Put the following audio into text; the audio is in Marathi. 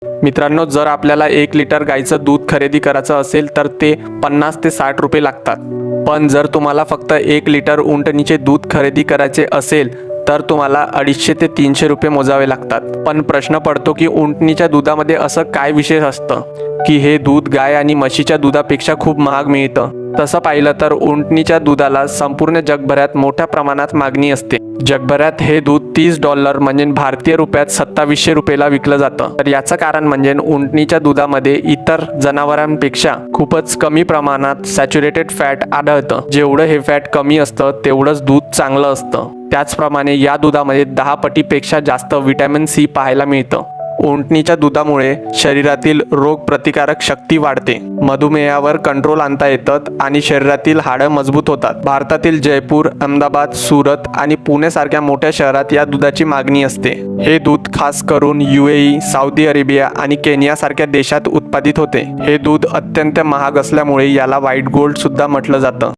मित्रांनो, जर आपल्याला 1 लिटर गाईचं दूध खरेदी करायचं असेल तर ते 50 ते 60 रुपये लागतात। पण जर तुम्हाला फक्त 1 लिटर उंटणीचे दूध खरेदी करायचे असेल तर तुम्हाला 250 ते 300 रुपये मोजावे लागतात। पण प्रश्न पडतो की उंटणीच्या दुधामध्ये असं काय विशेष असतं की हे दूध गाय आणि म्हशीच्या दुधापेक्षा खूप महाग मिळतं। तसं पाहिलं तर उंटणीच्या दुधाला संपूर्ण जगभरात मोठ्या प्रमाणात मागणी असते। जगभरात हे दूध $30 म्हणजे भारतीय रुपयात 2700 रुपयाला विकलं जातं। तर याचं कारण म्हणजे उंटणीच्या दुधामध्ये इतर जनावरांपेक्षा खूपच कमी प्रमाणात सॅच्युरेटेड फॅट आढळतं। जेवढं हे फॅट कमी असतं तेवढंच दूध चांगलं असतं। त्याचप्रमाणे या दुधामध्ये 10 पटीपेक्षा जास्त व्हिटॅमिन सी पाहायला मिळतं। उंटणीच्या दुधामुळे शरीरातील रोग प्रतिकारक शक्ती वाढते, मधुमेहावर कंट्रोल आणता येतात आणि शरीरातील हाडं मजबूत होतात। भारतातील जयपूर, अहमदाबाद, सुरत आणि पुणे सारख्या मोठ्या शहरात या दुधाची मागणी असते। हे दूध खास करून UAE, सौदी अरेबिया आणि केनिया सारख्या देशात उत्पादित होते। हे दूध अत्यंत महाग असल्यामुळे याला व्हाईट गोल्ड सुद्धा म्हटलं जातं।